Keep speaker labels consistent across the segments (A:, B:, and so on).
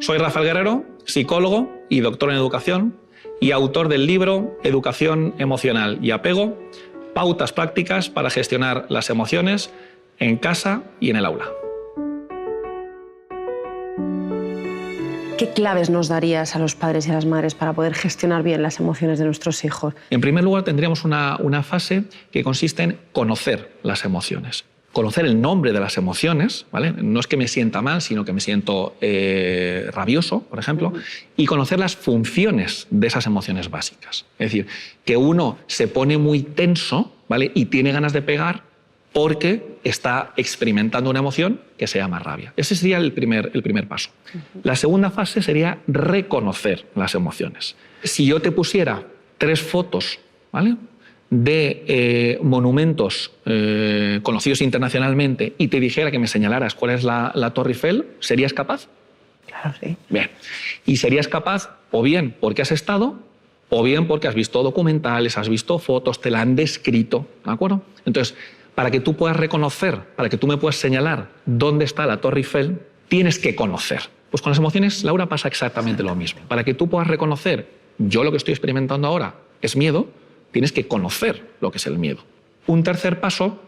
A: Soy Rafael Guerrero, psicólogo y doctor en educación y autor del libro Educación Emocional y Apego, pautas prácticas para gestionar las emociones en casa y en el aula.
B: ¿Qué claves nos darías a los padres y a las madres para poder gestionar bien las emociones de nuestros hijos?
A: En primer lugar, tendríamos una fase que consiste en conocer las emociones. Conocer el nombre de las emociones, ¿vale? No es que me sienta mal, sino que me siento rabioso, por ejemplo, y conocer las funciones de esas emociones básicas. Es decir, que uno se pone muy tenso, ¿vale? Y tiene ganas de pegar porque está experimentando una emoción que se llama rabia. Ese sería el primer paso. La segunda fase sería reconocer las emociones. Si yo te pusiera 3 fotos, ¿vale?, de monumentos conocidos internacionalmente y te dijera que me señalaras cuál es la Torre Eiffel, ¿serías capaz?
B: Claro, sí.
A: Bien. Y serías capaz o bien porque has estado o bien porque has visto documentales, has visto fotos, te la han descrito, ¿de acuerdo? Entonces, para que tú puedas reconocer, para que tú me puedas señalar dónde está la Torre Eiffel, tienes que conocer. Pues con las emociones, Laura, pasa exactamente lo mismo. Para que tú puedas reconocer, yo lo que estoy experimentando ahora es miedo, tienes que conocer lo que es el miedo. Un tercer paso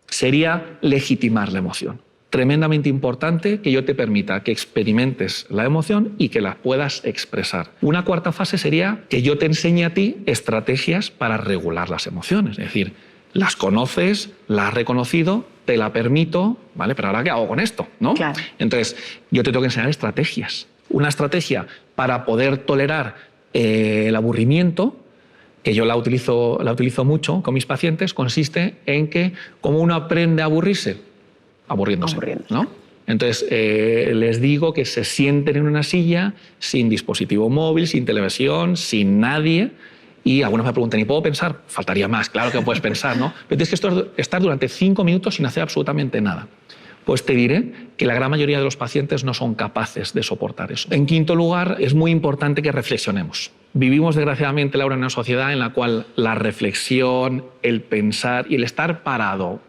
A: sería legitimar la emoción. Tremendamente importante que yo te permita que experimentes la emoción y que la puedas expresar. Una cuarta fase sería que yo te enseñe a ti estrategias para regular las emociones. Es decir, las conoces, las has reconocido, te la permito, ¿vale? Pero ahora, ¿qué hago con esto? ¿No?
B: Claro.
A: Entonces, yo te tengo que enseñar estrategias. Una estrategia para poder tolerar el aburrimiento, que yo la utilizo mucho con mis pacientes, consiste en que, como uno aprende a aburrirse, aburriéndose. ¿No? Entonces, les digo que se sienten en una silla sin dispositivo móvil, sin televisión, sin nadie, y algunos me preguntan, ¿y puedo pensar? Faltaría más, claro que puedes pensar, ¿no? Pero tienes que estar durante 5 minutos sin hacer absolutamente nada. Pues te diré que la gran mayoría de los pacientes no son capaces de soportar eso. En quinto lugar, es muy importante que reflexionemos. Vivimos, desgraciadamente, Laura, en una sociedad en la cual la reflexión, el pensar y el estar parado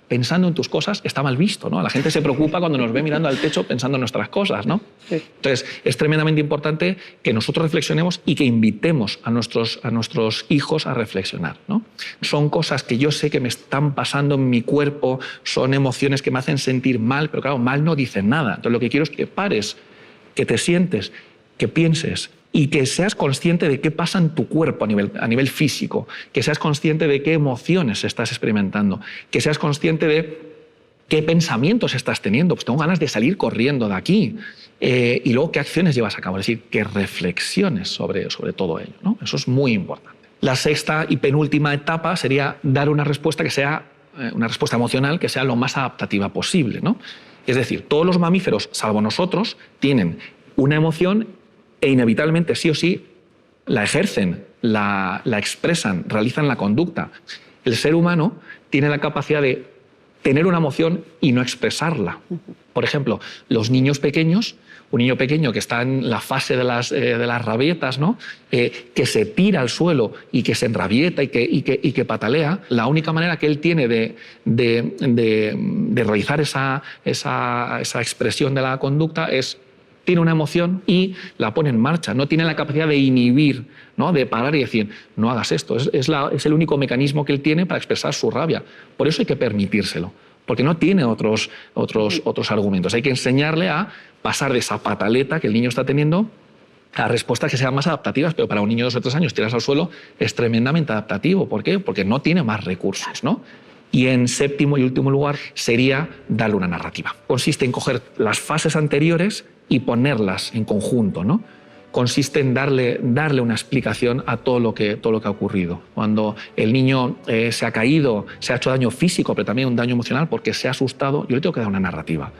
A: pensando en tus cosas está mal visto, ¿no? La gente se preocupa cuando nos ve mirando al techo pensando en nuestras cosas, ¿no? Sí. Entonces, es tremendamente importante que nosotros reflexionemos y que invitemos a nuestros hijos a reflexionar, ¿no? Son cosas que yo sé que me están pasando en mi cuerpo, son emociones que me hacen sentir mal, pero claro, mal no dicen nada. Entonces, lo que quiero es que pares, que te sientes, que pienses y que seas consciente de qué pasa en tu cuerpo a nivel físico, que seas consciente de qué emociones estás experimentando, que seas consciente de qué pensamientos estás teniendo. Pues tengo ganas de salir corriendo de aquí. Y luego qué acciones llevas a cabo. Es decir, que reflexiones sobre todo ello, ¿no? Eso es muy importante. La sexta y penúltima etapa sería dar una respuesta que sea una respuesta emocional que sea lo más adaptativa posible, ¿no? Es decir, todos los mamíferos, salvo nosotros, tienen una emoción e inevitablemente, sí o sí, la ejercen, la expresan, realizan la conducta. El ser humano tiene la capacidad de tener una emoción y no expresarla. Por ejemplo, los niños pequeños, un niño pequeño que está en la fase de las rabietas, ¿no? Que se tira al suelo y que se enrabieta y que patalea, la única manera que él tiene de realizar esa expresión de la conducta es tiene una emoción y la pone en marcha. No tiene la capacidad de inhibir, ¿no? De parar y decir, no hagas esto. Es el único mecanismo que él tiene para expresar su rabia. Por eso hay que permitírselo, porque no tiene otros argumentos. Hay que enseñarle a pasar de esa pataleta que el niño está teniendo a respuestas que sean más adaptativas, pero para un niño de 2 o 3 años tiras al suelo es tremendamente adaptativo. ¿Por qué? Porque no tiene más recursos, ¿no? Y en séptimo y último lugar sería darle una narrativa. Consiste en coger las fases anteriores y ponerlas en conjunto, ¿no? Consiste en darle una explicación a todo lo que ha ocurrido. Cuando el niño se ha caído, se ha hecho daño físico, pero también un daño emocional porque se ha asustado, yo le tengo que dar una narrativa.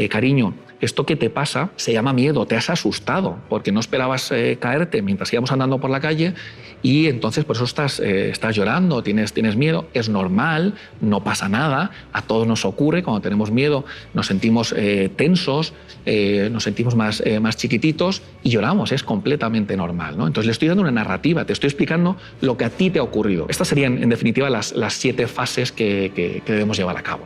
A: Cariño, esto que te pasa se llama miedo, te has asustado porque no esperabas caerte mientras íbamos andando por la calle y entonces por eso estás llorando, tienes miedo, es normal, no pasa nada, a todos nos ocurre, cuando tenemos miedo nos sentimos tensos, nos sentimos más chiquititos y lloramos, es completamente normal, ¿no? Entonces le estoy dando una narrativa, te estoy explicando lo que a ti te ha ocurrido. Estas serían en definitiva las 7 fases que debemos llevar a cabo.